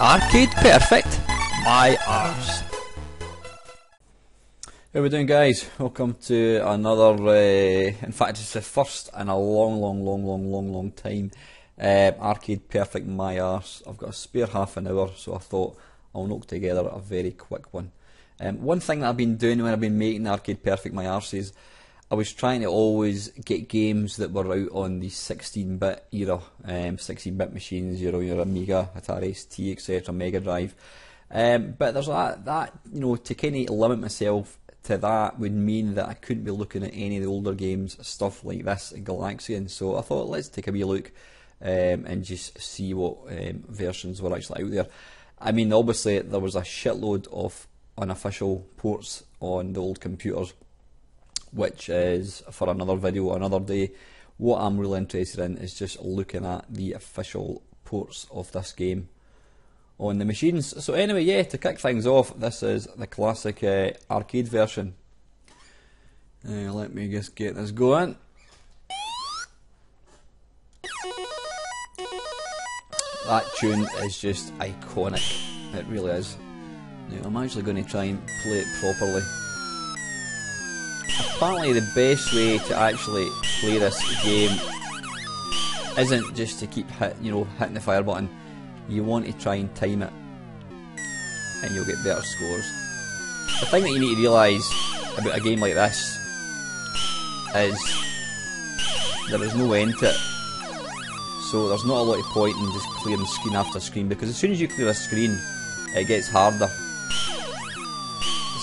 Arcade Perfect, my arse. How are we doing, guys? Welcome to another, in fact it's the first in a long time, Arcade Perfect, my arse. I've got a spare half an hour, so I thought I'll knock together a very quick one. One thing that I've been doing when I've been making Arcade Perfect, my arse is I was trying to always get games that were out on the 16-bit era, 16-bit machines, your Amiga, Atari ST, etc., Mega Drive. But there's that, to kind of limit myself to that would mean that I couldn't be looking at any of the older games, stuff like this, Galaxian. So I thought, let's take a wee look and just see what versions were actually out there. I mean, obviously there was a shitload of unofficial ports on the old computers, which is for another video, another day. What I'm really interested in is just looking at the official ports of this game on the machines. So anyway, yeah, to kick things off, this is the classic arcade version. Let me just get this going. That tune is just iconic, it really is. Now, I'm actually going to try and play it properly. Apparently the best way to actually play this game isn't just to keep hitting the fire button. You want to try and time it and you'll get better scores. The thing that you need to realise about a game like this is there is no end to it. So there's not a lot of point in just clearing screen after screen, because as soon as you clear a screen it gets harder.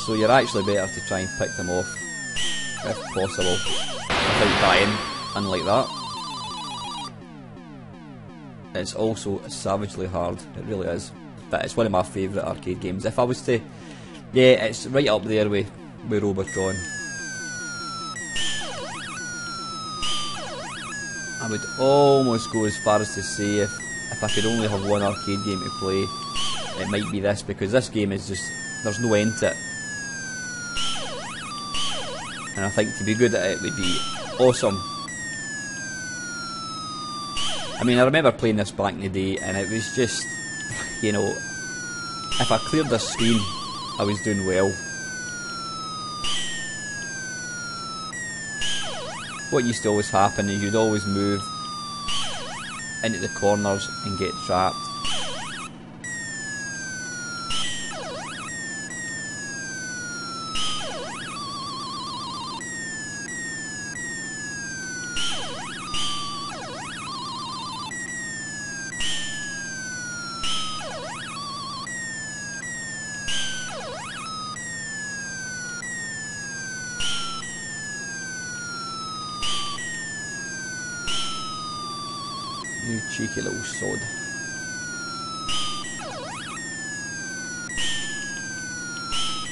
So you're actually better to try and pick them off, if possible, without dying, unlike that. It's also savagely hard, it really is. But it's one of my favourite arcade games. If I was to, yeah, it's right up there with Robotron. I would almost go as far as to say if I could only have one arcade game to play, it might be this, because this game is just, there's no end to it. And I think to be good at it would be awesome. I mean, I remember playing this back in the day and it was just, if I cleared the screen, I was doing well. What used to always happen is you'd always move into the corners and get trapped. You cheeky little sod.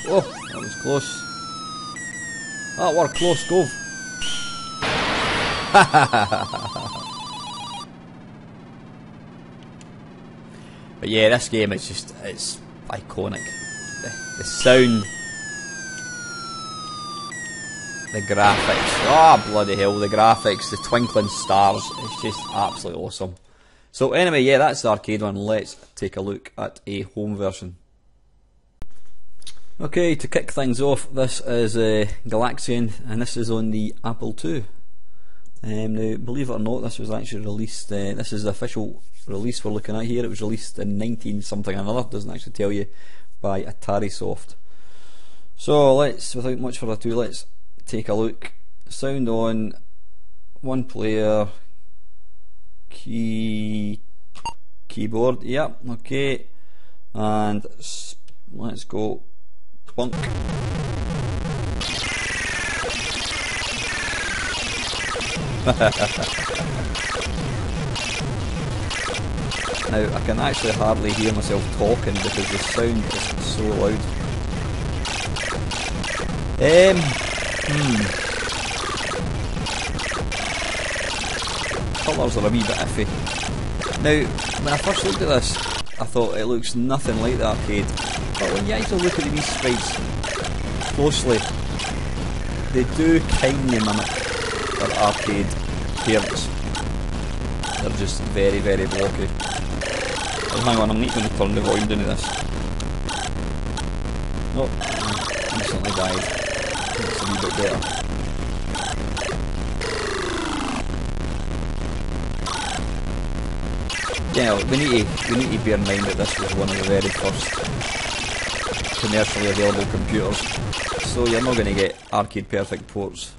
Oh, that was close. That were close, Gove. But yeah, this game is just, it's iconic. The sound, the graphics, oh bloody hell, the graphics, the twinkling stars, it's just absolutely awesome. So anyway, yeah, that's the arcade one. Let's take a look at a home version. Okay, to kick things off, this is Galaxian, and this is on the Apple II. Now, believe it or not, this was actually released, this is the official release we're looking at here. It was released in 19 something or another, doesn't actually tell you, by Atari Soft. So let's, without much further ado, let's take a look. Sound on, one player, keyboard, yep, okay, and let's go, plunk. Now I can actually hardly hear myself talking because the sound is so loud. Colours are a wee bit iffy. Now, when I first looked at this, I thought it looks nothing like the arcade, but when you actually look at these sprites closely, they do kindly mimic their arcade parents. They're just very, very blocky. Oh, hang on, I'm not going to turn the volume down to this. Nope, I instantly died. It's a wee bit better. Yeah, we need to bear in mind that this was one of the very first commercially available computers, so you're not going to get arcade perfect ports.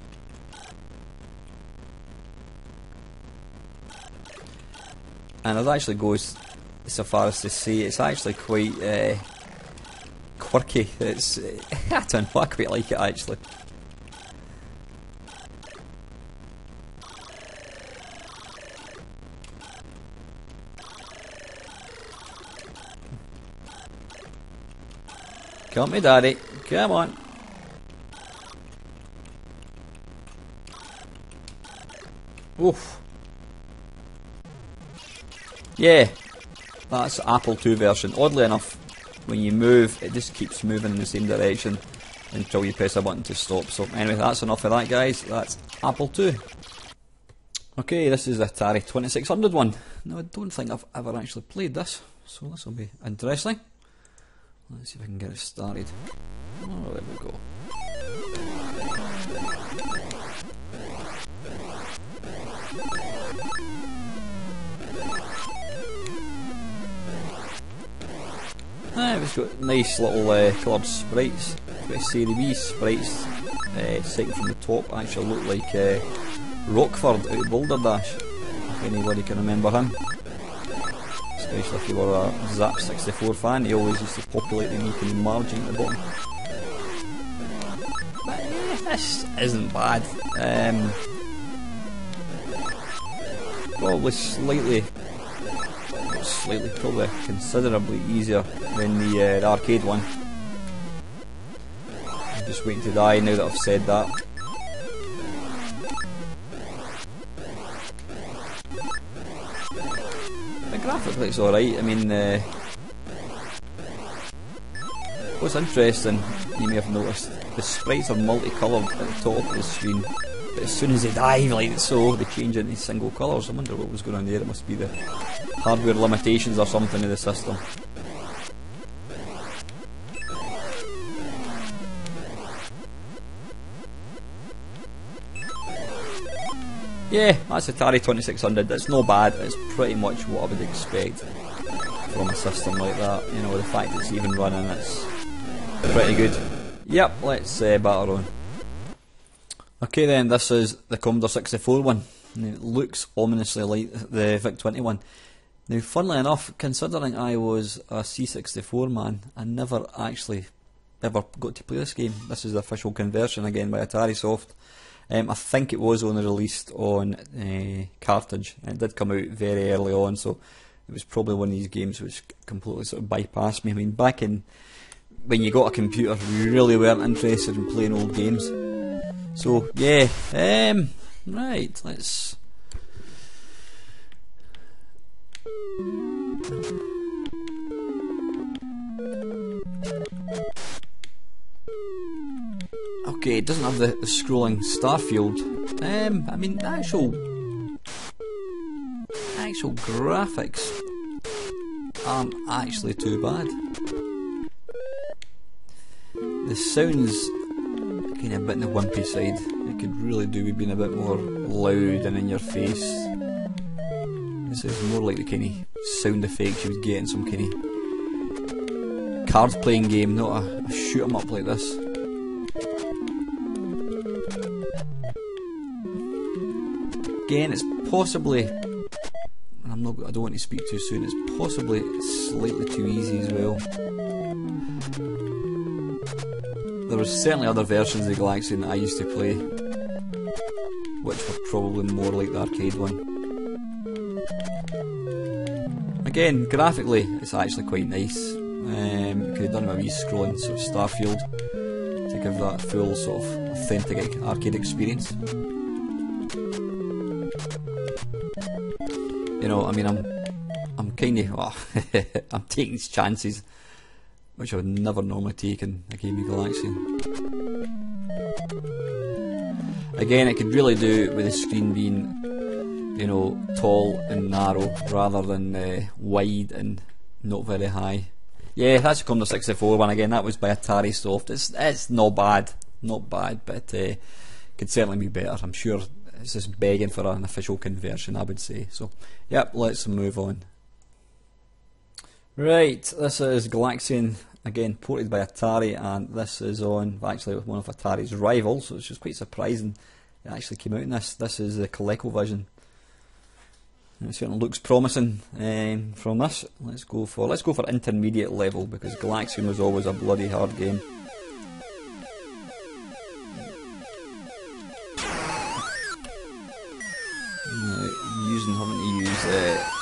And I'd actually go so far as to say it's actually quite quirky. It's I don't know, I quite like it actually. Come me, daddy. Come on. Oof. Yeah, that's Apple II version. Oddly enough, when you move, it just keeps moving in the same direction until you press a button to stop. So anyway, that's enough of that, guys. That's Apple II. Okay, this is the Atari 2600 one. Now, I don't think I've ever actually played this, so this will be interesting. Let's see if I can get it started. Oh, there we go. It's got nice little coloured sprites. It's got a series B sprites second from the top. Actually look like Rockford out of Boulder Dash, if anybody can remember him. Especially if you were a Zap 64 fan, he always used to populate the Nick and margin at the bottom. But this isn't bad. Probably probably considerably easier than the arcade one. I'm just waiting to die now that I've said that. The graphically it's alright. I mean, what's interesting, you may have noticed, the sprites are multicoloured at the top of the screen, but as soon as they dive like so, they change into single colours. I wonder what was going on there. It must be the hardware limitations or something in the system. Yeah, that's Atari 2600. It's not bad. It's pretty much what I would expect from a system like that. You know, the fact it's even running, it's pretty good. Yep, let's batter on. Okay then, this is the Commodore 64 one. And it looks ominously like the VIC-20 one. Now, funnily enough, considering I was a C64 man, I never actually ever got to play this game. This is the official conversion again by Atari Soft. I think it was only released on cartridge, and it did come out very early on, so it was probably one of these games which completely sort of bypassed me. I mean, back in when you got a computer, you really weren't interested in playing old games. So yeah, right, let's. Okay, it doesn't have the scrolling star field. I mean, the actual graphics aren't actually too bad. The sound's kind of a bit on the wimpy side. It could really do with being a bit more loud and in your face. This is more like the kind of sound effects you would get in some kind of card playing game, not a shoot 'em up like this. Again, it's possibly, I don't want to speak too soon, it's possibly slightly too easy as well. There was certainly other versions of the Galaxian that I used to play, which were probably more like the arcade one. Again, graphically, it's actually quite nice. You could have done a wee scrolling sort of star field to give that full sort of authentic arcade experience. You know, I mean, I'm kind of, I'm taking these chances, which I would never normally take in a game of Galaxian. Again, it could really do with the screen being, you know, tall and narrow rather than wide and not very high. Yeah, that's a Commodore 64 one again. That was by Atari Soft. It's not bad, but could certainly be better. I'm sure it's just begging for an official conversion, I would say. So, yep, let's move on. Right, this is Galaxian, again ported by Atari, and this is on actually one of Atari's rivals, so it's just quite surprising it actually came out in this. This is the ColecoVision. It certainly looks promising from this. Let's go for intermediate level, because Galaxian was always a bloody hard game. Now, having to use now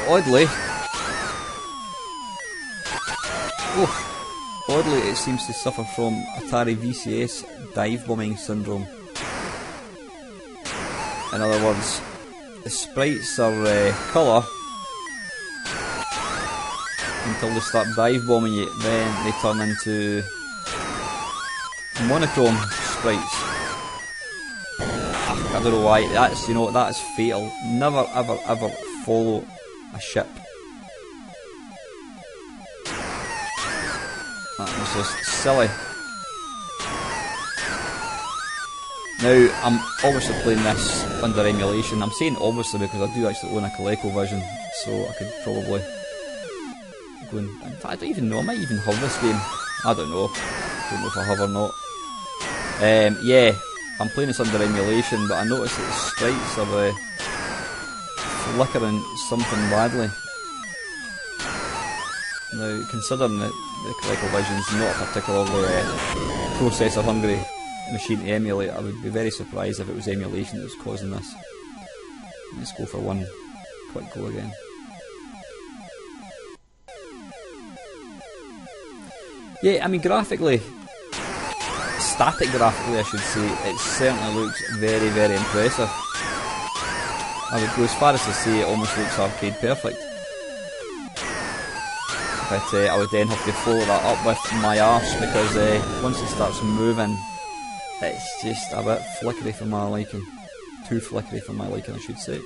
oddly it seems to suffer from Atari VCS dive bombing syndrome. In other words, the sprites are colour until they start dive bombing you, then they turn into monochrome sprites. I don't know why. That's, you know, that's fatal. Never ever ever follow a ship. That was just silly. Now, I'm obviously playing this under emulation. I'm saying obviously because I do actually own a ColecoVision, so I could probably go and... In fact, I don't even know, I might even have this game. I don't know if I have or not. Yeah, I'm playing this under emulation, but I noticed that the sprites are flickering something badly. Now, considering that the ColecoVision's not a particularly processor hungry machine to emulate, I would be very surprised if it was emulation that was causing this. Let's go for one quick go again. Yeah, I mean graphically, static graphically I should say, it certainly looks very very impressive. I would go as far as to say it almost looks arcade perfect. But I would then have to follow that up with my arse, because once it starts moving, it's just a bit flickery for my liking. Too flickery for my liking, I should say.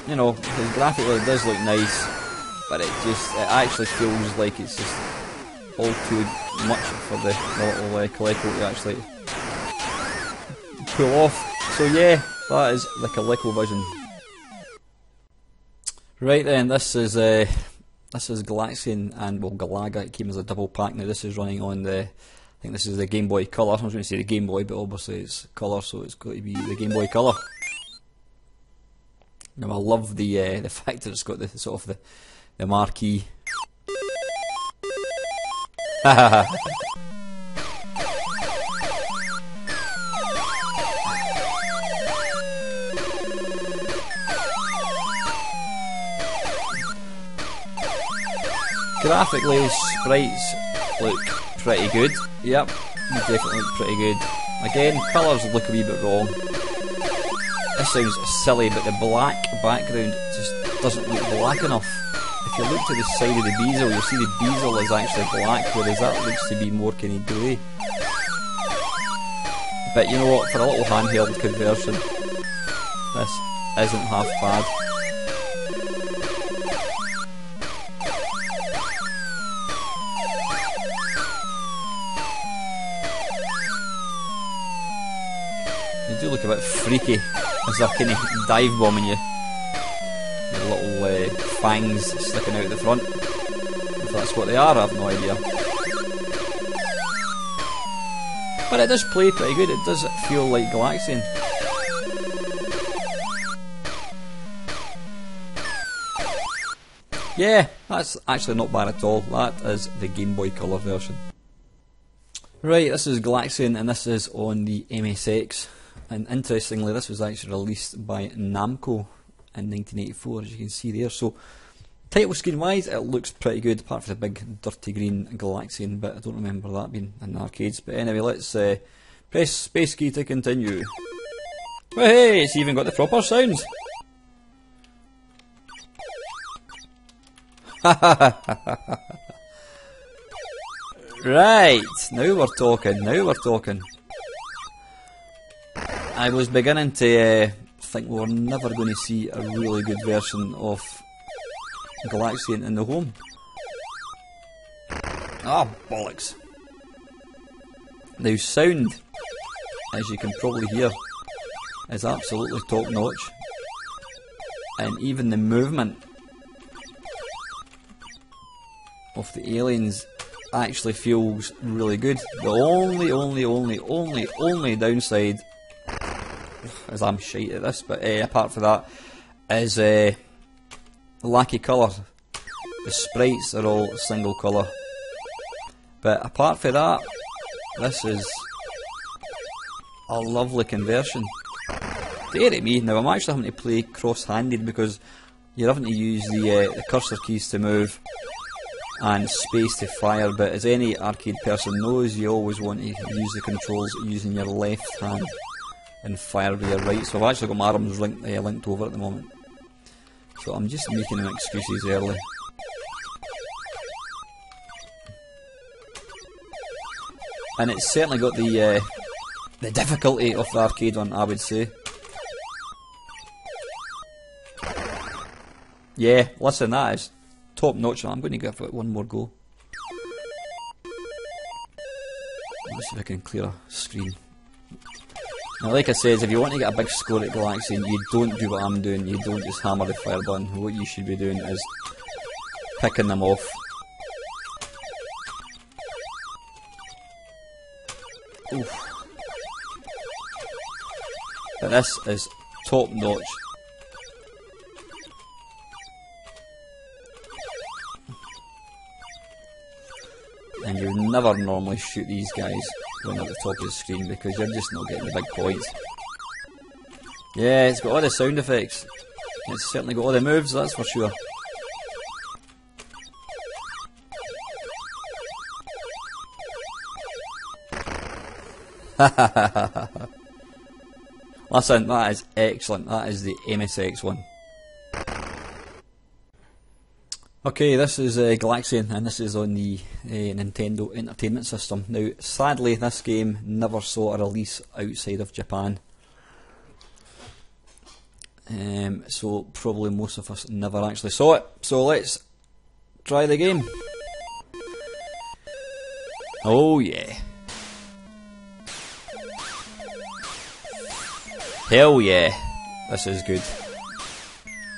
You know, because graphically it does look nice, but it actually feels like it's just all too much for the little Coleco to actually pull off. So yeah, that is the ColecoVision. Right then, this is Galaxian, and well, Galaga. It came as a double pack. Now this is running on the, I think this is the Game Boy Color. I was going to say the Game Boy, but obviously it's colour, so it's got to be the Game Boy Color. Now I love the fact that it's got the sort of the marquee. Graphically, sprites look pretty good. Yep, they definitely look pretty good. Again, colours look a wee bit wrong. This sounds silly, but the black background just doesn't look black enough. If you look to the side of the bezel, you'll see the bezel is actually black, whereas that looks to be more kind of grey. But you know what, for a little handheld conversion, this isn't half bad. They do look a bit freaky as they're kind of dive bombing you. The little fangs sticking out the front. If that's what they are, I have no idea. But it does play pretty good, it does feel like Galaxian. Yeah, that's actually not bad at all. That is the Game Boy Color version. Right, this is Galaxian, and this is on the MSX. And interestingly, this was actually released by Namco in 1984, as you can see there. So, title screen wise, it looks pretty good, apart from the big dirty green Galaxian bit. I don't remember that being in the arcades. But anyway, let's press space key to continue. Well, hey, it's even got the proper sounds. Right, now we're talking, now we're talking. I was beginning to think we were never going to see a really good version of Galaxian in the home. Ah, bollocks. Now sound, as you can probably hear, is absolutely top notch. And even the movement of the aliens actually feels really good. The only downside is I'm shite at this, but apart from that, is lack of colour. The sprites are all single colour. But apart from that, this is a lovely conversion. Dear me, now I'm actually having to play cross-handed because you're having to use the cursor keys to move and space to fire, but as any arcade person knows, you always want to use the controls using your left hand and fire with your right. So I've actually got my arms linked over at the moment. So I'm just making them excuses early. And it's certainly got the difficulty of the arcade one, I would say. Yeah, listen, that is top notch. I'm going to give it one more go. Let's see if I can clear a screen. Now, like I said, if you want to get a big score at Galaxian, you don't do what I'm doing. You don't just hammer the fire button. What you should be doing is picking them off. Oof. But this is top notch. And you never normally shoot these guys when they're at the top of the screen because you're just not getting the big points. Yeah, it's got all the sound effects. It's certainly got all the moves, that's for sure. Listen, that is excellent. That is the MSX one. Okay, this is Galaxian, and this is on the Nintendo Entertainment System. Now, sadly, this game never saw a release outside of Japan. So, probably most of us never actually saw it. So, let's try the game. Oh, yeah. Hell yeah. This is good.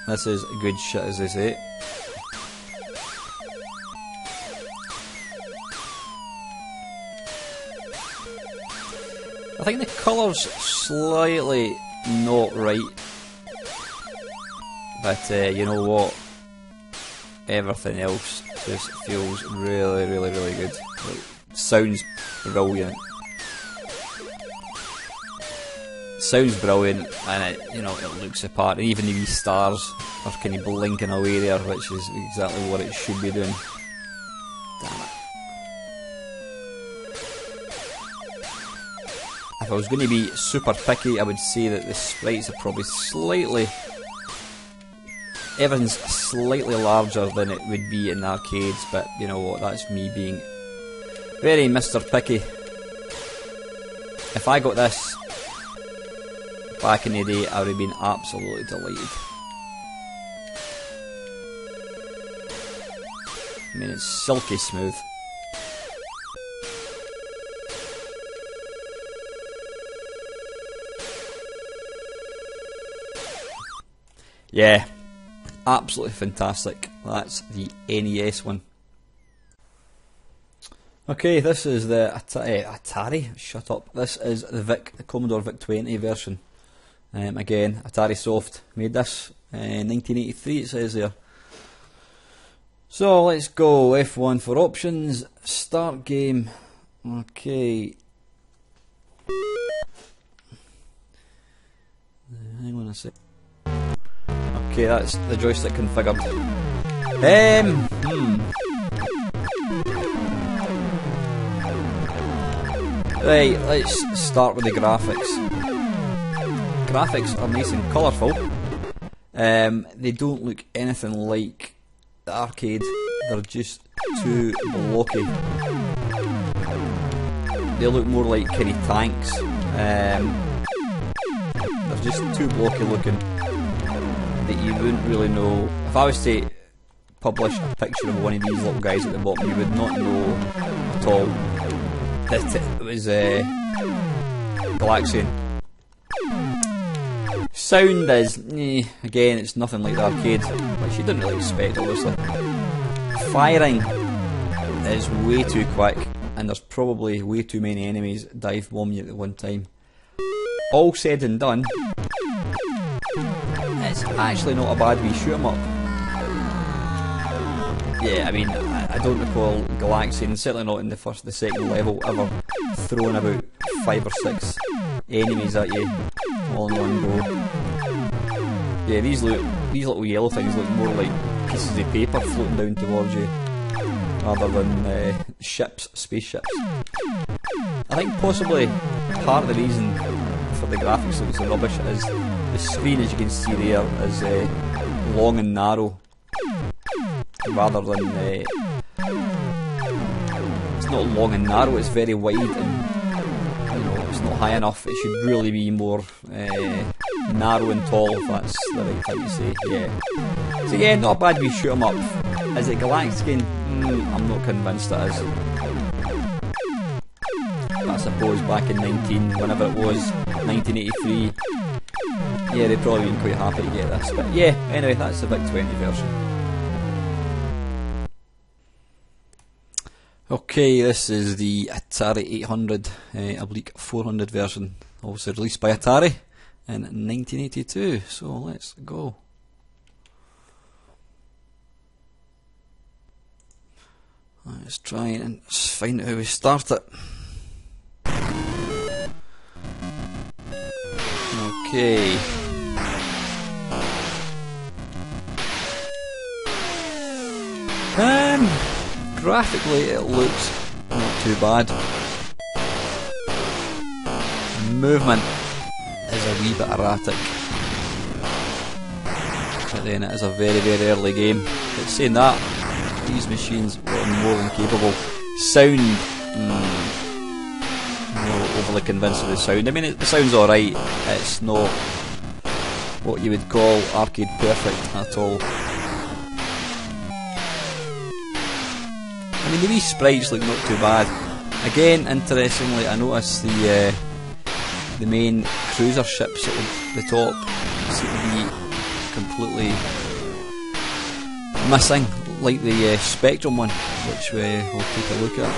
This is good shit, as they say. I think the colour's slightly not right, but you know what, everything else just feels really, really, really good. It sounds brilliant. Sounds brilliant, and it, you know, it looks the part. And even the wee stars are kind of blinking away there, which is exactly what it should be doing. Damn it. If I was going to be super picky, I would say that the sprites are probably slightly... everything's slightly larger than it would be in the arcades, but you know what, that's me being very Mr. Picky. If I got this back in the day, I would have been absolutely delighted. I mean, it's silky smooth. Yeah, absolutely fantastic. That's the NES one. Okay, this is the Atari. Shut up. This is the Commodore VIC-20 version. Again, Atari Soft made this in 1983. It says there. So let's go. F1 for options. Start game. Okay. Hang on a sec. Okay, that's the joystick configured. Right, let's start with the graphics. Graphics are nice and colourful. They don't look anything like the arcade, they're just too blocky. They look more like kind of tanks. They're just too blocky looking that you wouldn't really know. If I was to publish a picture of one of these little guys at the bottom, you would not know at all that it was Galaxian. Sound is, again, it's nothing like the arcade, which you didn't really expect, obviously. Firing is way too quick, and there's probably way too many enemies dive bomb you at one time. All said and done, it's actually not a bad wee shoot 'em up. Yeah, I mean, I don't recall Galaxian, certainly not in the second level, ever throwing about 5 or 6 enemies at you all in one go. Yeah, these little yellow things look more like pieces of paper floating down towards you, rather than ships, spaceships. I think possibly part of the reason for the graphics looking so rubbish is the screen, as you can see there, is long and narrow, rather than it's not long and narrow, it's very wide, and it's not high enough. It should really be more narrow and tall, if that's the right thing to say. Yeah. So yeah, not a bad wee shoot 'em up. Is it Galaxian? I'm not convinced it is. But I suppose back in whenever it was, 1983, yeah, they'd probably been quite happy to get this. But yeah, anyway, that's the VIC-20 version. Okay, this is the Atari 800 /400 version, obviously released by Atari in 1982, so let's go. Let's try and find out how we start it. Okay. Graphically it looks not too bad. Movement is a wee bit erratic, but then it is a very, very early game. But saying that, these machines were more than capable. Sound, not overly convinced with the sound. I mean, the sound's alright, it's not what you would call arcade perfect at all. I mean, the wee sprites look not too bad. Again, interestingly, I noticed the main cruiser ships at the top seem to be completely missing, like the Spectrum one, which we'll take a look at.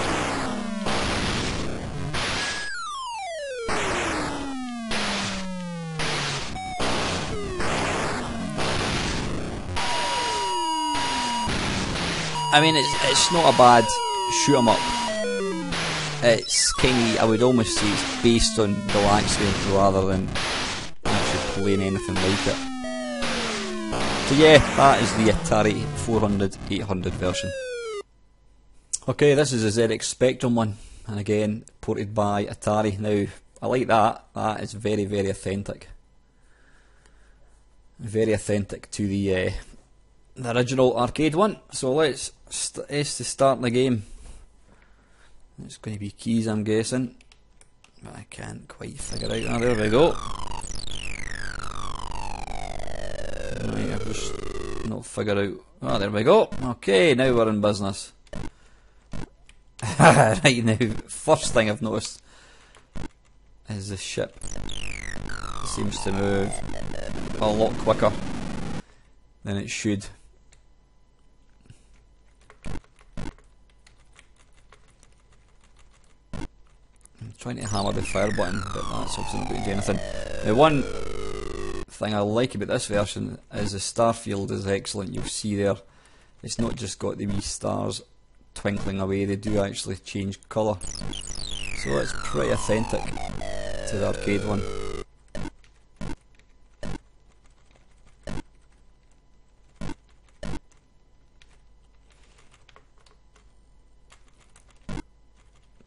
I mean, it's not a bad shoot 'em up. It's kinda, I would almost say it's based on Galaxian rather than actually playing anything like it. So yeah, that is the Atari 800 version. Okay, this is a ZX Spectrum one, and again, ported by Atari. Now, I like that. That is very, very authentic. Very authentic to the original arcade one. So let's S to start the game. It's going to be keys, I'm guessing, but I can't quite figure out. Ah, there we go. Right, I've just not figured out. Ah, there we go. Okay, now we're in business. Right now, first thing I've noticed is the ship seems to move a lot quicker than it should. I'm trying to hammer the fire button, but that's obviously not going to do anything. Now, one thing I like about this version is the star field is excellent. You'll see there, it's not just got the wee stars twinkling away, they do actually change colour. So it's pretty authentic to the arcade one.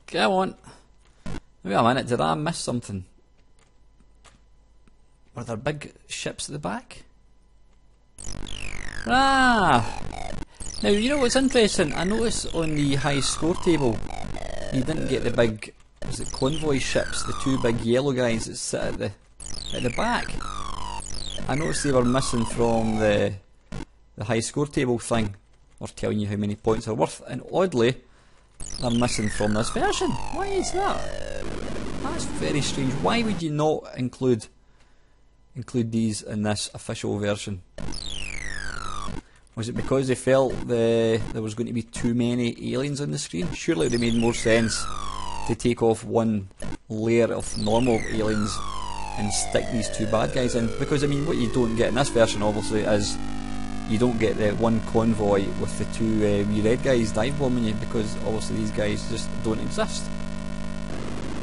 Come on. Wait a minute, did I miss something? Were there big ships at the back? Ah! Now, you know what's interesting? I noticed on the high score table, you didn't get the big, was it convoy ships, the two big yellow guys that sit at the back. I noticed they were missing from the high score table thing, or telling you how many points they're worth, and oddly, they're missing from this version. Why is that? That's very strange. Why would you not include these in this official version? Was it because they felt there was going to be too many aliens on the screen? Surely it would have made more sense to take off one layer of normal aliens and stick these two bad guys in. Because I mean, what you don't get in this version obviously is you don't get the one convoy with the two wee red guys dive bombing you, because obviously these guys just don't exist.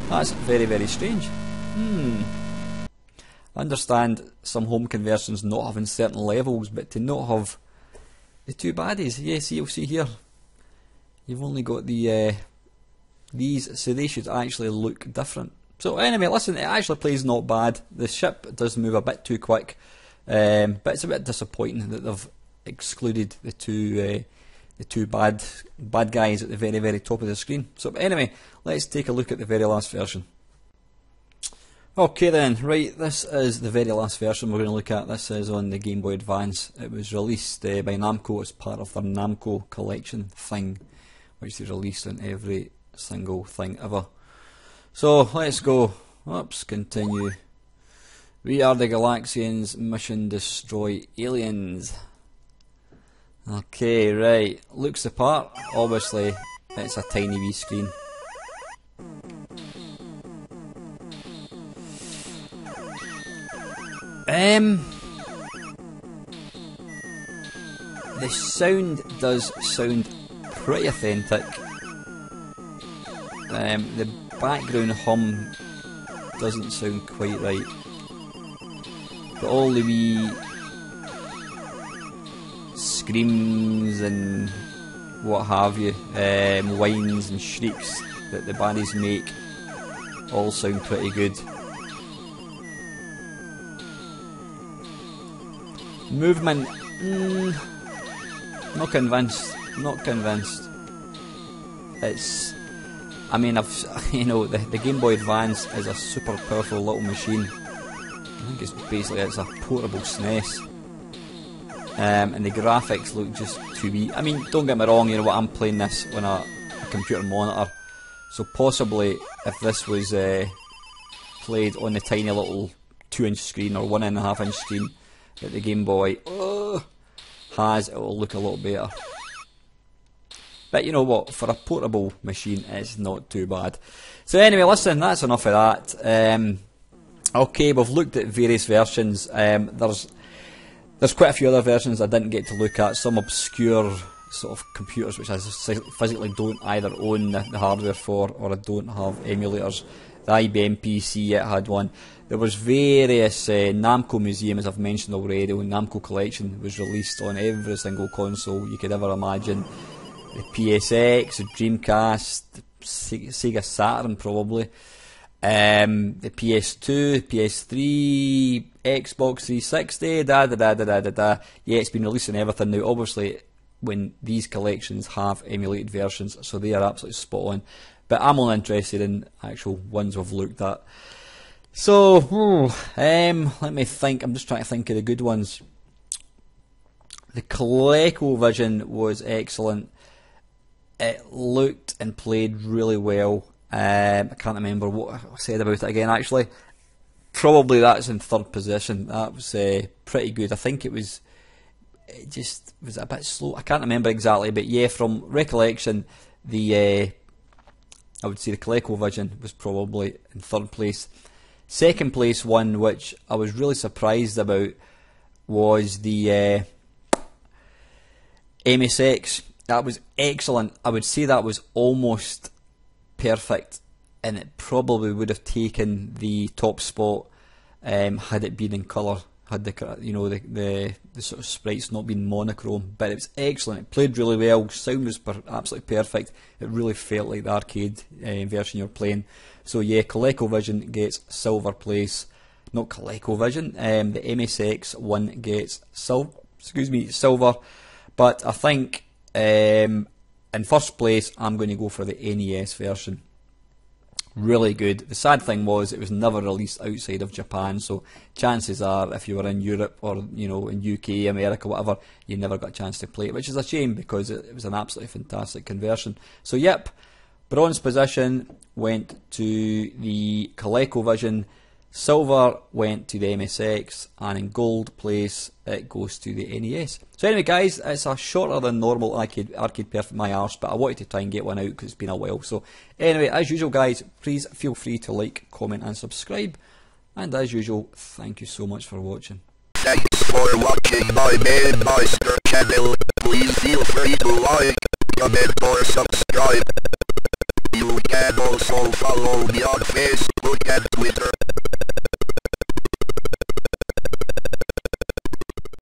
That's very, very strange. I understand some home conversions not having certain levels, but to not have the two baddies, yes, you'll see here, you've only got the these, so they should actually look different. So anyway, listen, it actually plays not bad. The ship does move a bit too quick, but it's a bit disappointing that they've excluded the two bad guys at the very, very top of the screen. So anyway, let's take a look at the very last version. Okay then, right, this is the very last version we're going to look at. This is on the Game Boy Advance. It was released by Namco as part of their Namco collection thing, which they released on every single thing ever. So let's go. Oops, continue. We are the Galaxians, mission destroy aliens. Okay, right, looks the part. Obviously, it's a tiny wee screen. The sound does sound pretty authentic. The background hum doesn't sound quite right, but all the wee screams and what have you, whines and shrieks that the baddies make all sound pretty good. Movement, not convinced. It's, I mean, the Game Boy Advance is a super powerful little machine. I think it's a portable SNES. And the graphics look just too wee. I mean, don't get me wrong, you know what, I'm playing this on a computer monitor, so possibly if this was played on the tiny little 2-inch screen or 1.5-inch screen that the Game Boy has, it will look a lot better. But you know what, for a portable machine it's not too bad. So anyway, listen, that's enough of that. Okay, we've looked at various versions. There's quite a few other versions I didn't get to look at, some obscure sort of computers which I physically don't either own the hardware for, or I don't have emulators. The IBM PC, it had one. There was various Namco museums, I've mentioned already. When Namco Collection was released on every single console you could ever imagine. The PSX, the Dreamcast, the Sega Saturn probably, the PS2, PS3, Xbox 360, Yeah, it's been released on everything now. Obviously, when these collections have emulated versions, so they are absolutely spot on. But I'm only interested in actual ones we've looked at. So, let me think. I'm just trying to think of the good ones. The ColecoVision was excellent. It looked and played really well. I can't remember what I said about it again, actually. Probably that's in third position. That was pretty good. I think it was a bit slow. I can't remember exactly, but yeah, from recollection, I would say the ColecoVision was probably in third place. Second place one, which I was really surprised about, was the MSX. That was excellent. I would say that was almost perfect, and it probably would have taken the top spot had it been in colour, had the sort of sprites not been monochrome. But it was excellent. It played really well. Sound was absolutely perfect. It really felt like the arcade version you're playing. So yeah, ColecoVision gets silver place. Not ColecoVision. The MSX one gets silver. But I think in first place, I'm going to go for the NES version. Really good. The sad thing was it was never released outside of Japan, so chances are if you were in Europe or in UK, America, whatever, you never got a chance to play it, which is a shame because it was an absolutely fantastic conversion. So yep, bronze position went to the ColecoVision, silver went to the MSX, and in gold place it goes to the NES. So anyway guys, it's a shorter than normal Arcade Perfect My Arse, but I wanted to try and get one out because it's been a while. So anyway, as usual guys, please feel free to like, comment and subscribe, and as usual, thank you so much for watching. Thanks for watching my Mamemeister channel. Please feel free to like, comment or subscribe. You can also follow me on Facebook and Twitter.